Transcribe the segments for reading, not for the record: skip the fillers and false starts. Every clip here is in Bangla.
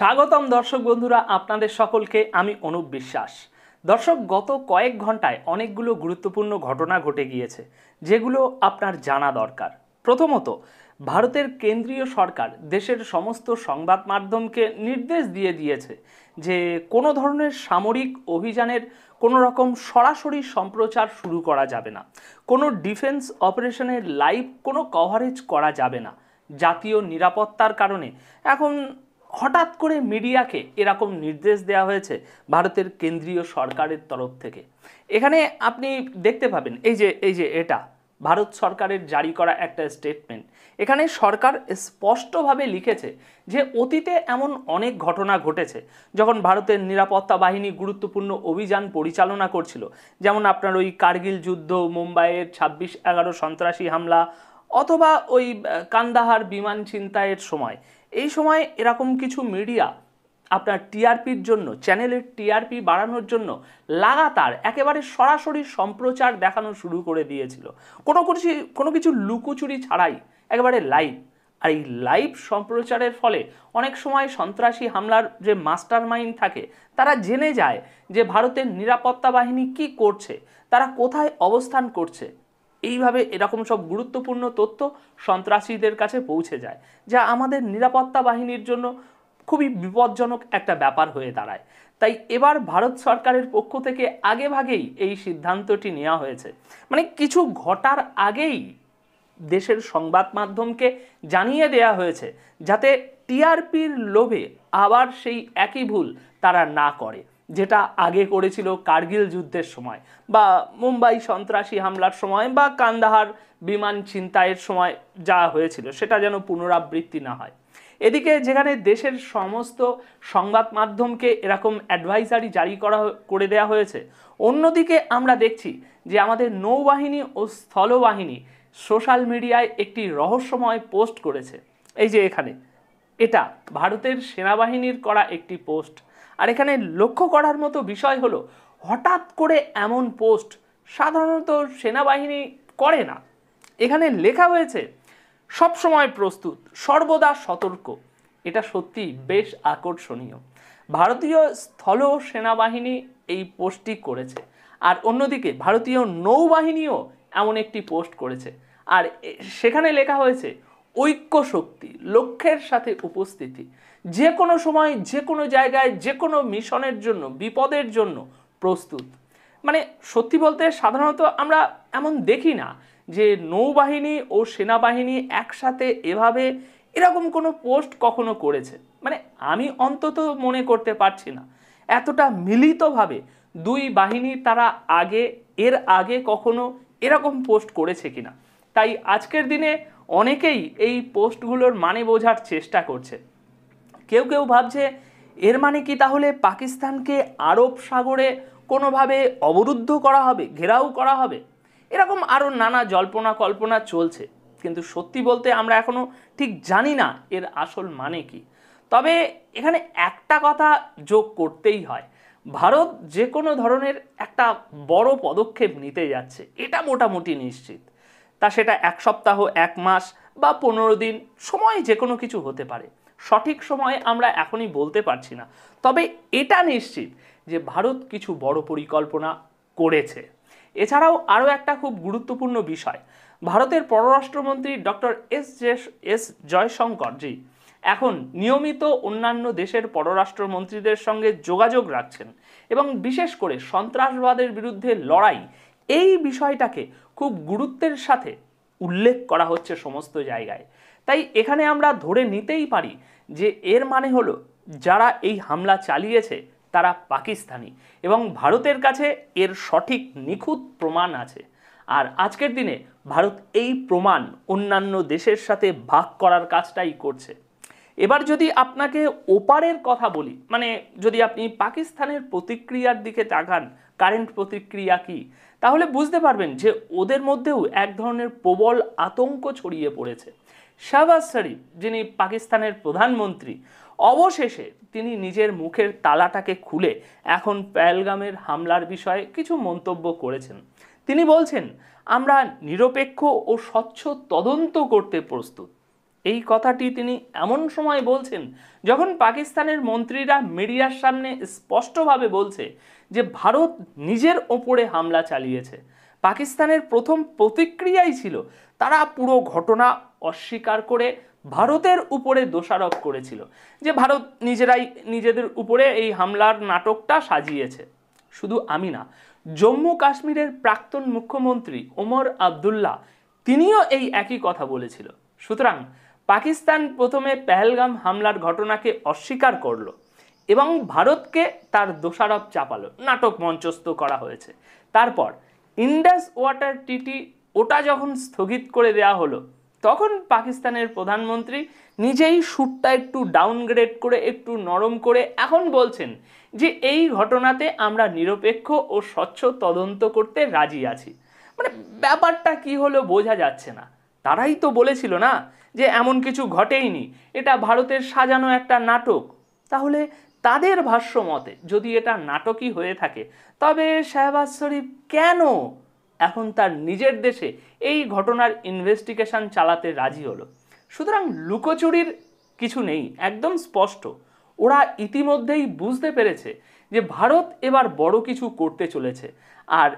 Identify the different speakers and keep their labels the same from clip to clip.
Speaker 1: স্বাগতম দর্শক বন্ধুরা, আপনাদের সকলকে আমি অনুপ বিশ্বাস। দর্শক, গত কয়েক ঘন্টায় অনেকগুলো গুরুত্বপূর্ণ ঘটনা ঘটে গিয়েছে যেগুলো আপনার জানা দরকার। প্রথমত, ভারতের কেন্দ্রীয় সরকার দেশের সমস্ত সংবাদ মাধ্যমকে নির্দেশ দিয়ে দিয়েছে যে কোনো ধরনের সামরিক অভিযানের কোনো রকম সরাসরি সম্প্রচার শুরু করা যাবে না, কোনো ডিফেন্স অপারেশনের লাইভ কোনো কভারেজ করা যাবে না। জাতীয় নিরাপত্তার কারণে এখন হঠাৎ করে মিডিয়াকে এরকম নির্দেশ দেওয়া হয়েছে ভারতের কেন্দ্রীয় সরকারের তরফ থেকে। এখানে আপনি দেখতে পাবেন এই যে এটা ভারত সরকারের জারি করা একটা স্টেটমেন্ট। এখানে সরকার স্পষ্টভাবে লিখেছে যে অতীতে এমন অনেক ঘটনা ঘটেছে যখন ভারতের নিরাপত্তা বাহিনী গুরুত্বপূর্ণ অভিযান পরিচালনা করছিল, যেমন আপনার ওই কার্গিল যুদ্ধ, মুম্বাইয়ের 26/11 সন্ত্রাসী হামলা, অথবা ওই কান্দাহার বিমান ছিনতাইয়ের সময়। এই সময় এরকম কিছু মিডিয়া আপনার টিআরপির জন্য, চ্যানেলের টিআরপি বাড়ানোর জন্য লাগাতার একেবারে সরাসরি সম্প্রচার দেখানো শুরু করে দিয়েছিল, কোনো কিছু লুকোচুরি ছাড়াই একেবারে লাইভ। আর এই লাইভ সম্প্রচারের ফলে অনেক সময় সন্ত্রাসী হামলার যে মাস্টার মাইন্ড থাকে তারা জেনে যায় যে ভারতের নিরাপত্তা বাহিনী কি করছে, তারা কোথায় অবস্থান করছে। এইভাবে এরকম সব গুরুত্বপূর্ণ তথ্য সন্ত্রাসীদের কাছে পৌঁছে যায়, যা আমাদের নিরাপত্তা বাহিনীর জন্য খুবই বিপজ্জনক একটা ব্যাপার হয়ে দাঁড়ায়। তাই এবার ভারত সরকারের পক্ষ থেকে আগেভাগেই এই সিদ্ধান্তটি নেওয়া হয়েছে, মানে কিছু ঘটার আগেই দেশের সংবাদ মাধ্যমকে জানিয়ে দেয়া হয়েছে যাতে টিআরপির লোভে আবার সেই একই ভুল তারা না করে, যেটা আগে করেছিল কার্গিল যুদ্ধের সময়, বা মুম্বাই সন্ত্রাসী হামলার সময়, বা কান্দাহার বিমান ছিনতাইয়ের সময় যা হয়েছিল সেটা যেন পুনরাবৃত্তি না হয়। এদিকে যেখানে দেশের সমস্ত সংবাদ মাধ্যমকে এরকম অ্যাডভাইজারি জারি করে দেওয়া হয়েছে, অন্যদিকে আমরা দেখছি যে আমাদের নৌবাহিনী ও স্থলবাহিনী সোশ্যাল মিডিয়ায় একটি রহস্যময় পোস্ট করেছে। এই যে এখানে এটা ভারতের সেনাবাহিনীর করা একটি পোস্ট। আর এখানে লক্ষ্য করার মতো বিষয় হলো, হঠাৎ করে এমন পোস্ট সাধারণত সেনাবাহিনী করে না। এখানে লেখা হয়েছে সবসময় প্রস্তুত, সর্বদা সতর্ক। এটা সত্যি বেশ আকর্ষণীয়। ভারতীয় স্থল সেনাবাহিনী এই পোস্টটি করেছে, আর অন্যদিকে ভারতীয় নৌবাহিনীও এমন একটি পোস্ট করেছে। আর সেখানে লেখা হয়েছে ঐক্য শক্তি, লক্ষ্যের সাথে উপস্থিতি, যে কোনো সময় যে কোনো জায়গায় যে কোনো মিশনের জন্য, বিপদের জন্য প্রস্তুত। মানে সত্যি বলতে সাধারণত আমরা এমন দেখি না যে নৌবাহিনী ও সেনাবাহিনী একসাথে এভাবে এরকম কোনো পোস্ট কখনো করেছে। মানে আমি অন্তত মনে করতে পারছি না এতটা মিলিতভাবে দুই বাহিনী তারা এর আগে কখনো এরকম পোস্ট করেছে কিনা। তাই আজকের দিনে অনেকেই এই পোস্টগুলোর মানে বোঝার চেষ্টা করছে। কেউ কেউ ভাবছে এর মানে কি তাহলে পাকিস্তানকে আরব সাগরে কোনোভাবে অবরুদ্ধ করা হবে, ঘেরাও করা হবে। এরকম আরও নানা জল্পনা কল্পনা চলছে, কিন্তু সত্যি বলতে আমরা এখনো ঠিক জানি না এর আসল মানে কি। তবে এখানে একটা কথা যোগ করতেই হয়, ভারত যে কোনো ধরনের একটা বড় পদক্ষেপ নিতে যাচ্ছে এটা মোটামুটি নিশ্চিত। তা সেটা 1 সপ্তাহ, 1 মাস বা 15 দিন, সময় যে কোনো কিছু হতে পারে। সঠিক সময়ে আমরা এখনই বলতে পারছি না। তবে এটা নিশ্চিত যে ভারত কিছু বড় পরিকল্পনা করেছে। এছাড়াও আরও একটা খুব গুরুত্বপূর্ণ বিষয়, ভারতের পররাষ্ট্রমন্ত্রী ডক্টর এস জয়শঙ্কর জি এখন নিয়মিত অন্যান্য দেশের পররাষ্ট্রমন্ত্রীদের সঙ্গে যোগাযোগ রাখছেন, এবং বিশেষ করে সন্ত্রাসবাদের বিরুদ্ধে লড়াই, এই বিষয়টাকে খুব গুরুত্বের সাথে উল্লেখ করা হচ্ছে সমস্ত জায়গায়। তাই এখানে আমরা ধরে নিতেই পারি যে এর মানে হলো যারা এই হামলা চালিয়েছে তারা পাকিস্তানি, এবং ভারতের কাছে এর সঠিক নিখুঁত প্রমাণ আছে। আর আজকের দিনে ভারত এই প্রমাণ অন্যান্য দেশের সাথে ভাগ করার কাজটাই করছে। এবার যদি আপনাকে ওপারের কথা বলি, মানে যদি আপনি পাকিস্তানের প্রতিক্রিয়ার দিকে তাকান, কারেন্ট প্রতিক্রিয়া কি, তাহলে বুঝতে পারবেন যে ওদের মধ্যেও এক ধরনের প্রবল আতঙ্ক ছড়িয়ে পড়েছে। শাহবাজ শরীফ, যিনি পাকিস্তানের প্রধানমন্ত্রী, অবশেষে তিনি নিজের মুখের তালাটাকে খুলে এখন পহেলগামের হামলার বিষয়ে কিছু মন্তব্য করেছেন। তিনি বলছেন, আমরা নিরপেক্ষ ও স্বচ্ছ তদন্ত করতে প্রস্তুত। এই কথাটি তিনি এমন সময় বলছেন যখন পাকিস্তানের মন্ত্রীরা মিডিয়ার সামনে স্পষ্টভাবে বলছে যে ভারত নিজের ওপরে হামলা চালিয়েছে। পাকিস্তানের প্রথম প্রতিক্রিয়াই ছিল তারা পুরো ঘটনা অস্বীকার করে ভারতের উপরে দোষারোপ করেছিল যে ভারত নিজেরাই নিজেদের উপরে এই হামলার নাটকটা সাজিয়েছে। শুধু আমি না, জম্মু কাশ্মীরের প্রাক্তন মুখ্যমন্ত্রী ওমর আবদুল্লাহ তিনিও এই একই কথা বলেছিল। সুতরাং পাকিস্তান প্রথমে পেহেলগাম হামলার ঘটনাকে অস্বীকার করলো এবং ভারতকে তার দোষারোপ চাপালো, নাটক মঞ্চস্থ করা হয়েছে। তারপর ইন্ডাস ওয়াটার ট্রিটি ওটা যখন স্থগিত করে দেওয়া হলো তখন পাকিস্তানের প্রধানমন্ত্রী নিজেই সুরটা একটু ডাউনগ্রেড করে একটু নরম করে এখন বলছেন যে এই ঘটনাতে আমরা নিরপেক্ষ ও স্বচ্ছ তদন্ত করতে রাজি আছি। মানে ব্যাপারটা কি হলো বোঝা যাচ্ছে না। তারাই তো বলেছিল না যে এমন কিছু ঘটেইনি, এটা ভারতের সাজানো একটা নাটক। তাহলে তাদের ভাষ্য মতে যদি এটা নাটকই হয়ে থাকে তবে শাহবাজ শরীফ কেন এখন তার নিজের দেশে এই ঘটনার ইনভেস্টিগেশন চালাতে রাজি হলো? সুতরাং লুকোচুরির কিছু নেই, একদম স্পষ্ট। ওরা ইতিমধ্যেই বুঝতে পেরেছে যে ভারত এবার বড় কিছু করতে চলেছে, আর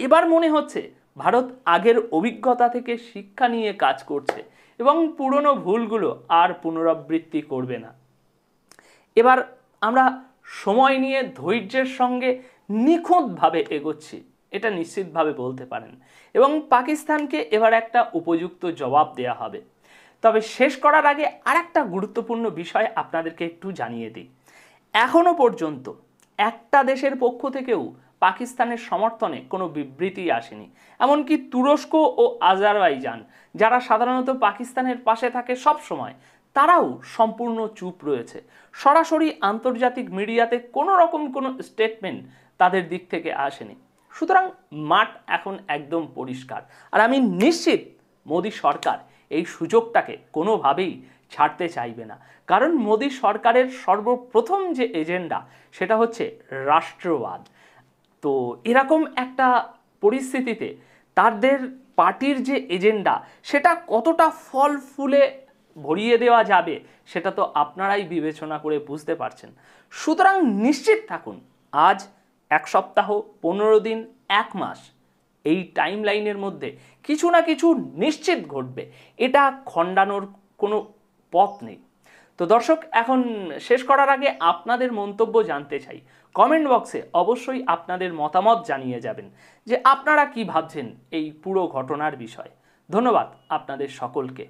Speaker 1: এবার মনে হচ্ছে ভারত আগের অভিজ্ঞতা থেকে শিক্ষা নিয়ে কাজ করছে এবং পুরনো ভুলগুলো আর পুনরাবৃত্তি করবে না। এবার আমরা সময় নিয়ে ধৈর্যের সঙ্গে নিখুঁতভাবে এগোচ্ছি, এটা নিশ্চিতভাবে বলতে পারেন, এবং পাকিস্তানকে এবার একটা উপযুক্ত জবাব দেয়া হবে। তবে শেষ করার আগে আরেকটা গুরুত্বপূর্ণ বিষয় আপনাদেরকে একটু জানিয়ে দিই। এখনো পর্যন্ত একটা দেশের পক্ষ থেকেও পাকিস্তানের সমর্থনে কোনো বিবৃতি আসেনি। এমনকি তুরস্ক ও আজারবাইজান, যারা সাধারণত পাকিস্তানের পাশে থাকে সব সময়, তারাও সম্পূর্ণ চুপ রয়েছে। সরাসরি আন্তর্জাতিক মিডিয়াতে কোনো রকম কোনো স্টেটমেন্ট তাদের দিক থেকে আসেনি। সুতরাং মাঠ এখন একদম পরিষ্কার, আর আমি নিশ্চিত মোদী সরকার এই সুযোগটাকে কোনোভাবেই ছাড়তে চাইবে না। কারণ মোদী সরকারের সর্বপ্রথম যে এজেন্ডা সেটা হচ্ছে রাষ্ট্রবাদ। তো এরকম একটা পরিস্থিতিতে তাদের পার্টির যে এজেন্ডা সেটা কতটা ফল ফুলে ভরিয়ে দেওয়া যাবে সেটা তো আপনারাই বিবেচনা করে বুঝতে পারছেন। সুতরাং নিশ্চিত থাকুন, আজ 1 সপ্তাহ, 15 দিন, 1 মাস, এই টাইম লাইনের মধ্যে কিছু না কিছু নিশ্চিত ঘটবে, এটা খণ্ডানোর কোনো পথ নেই। তো দর্শক, এখন শেষ করার আগে আপনাদের মন্তব্য জানতে চাই। কমেন্ট বক্সে অবশ্যই আপনাদের মতামত জানিয়ে যাবেন যে আপনারা কি ভাবছেন এই পুরো ঘটনার বিষয়ে। ধন্যবাদ আপনাদের সকলকে।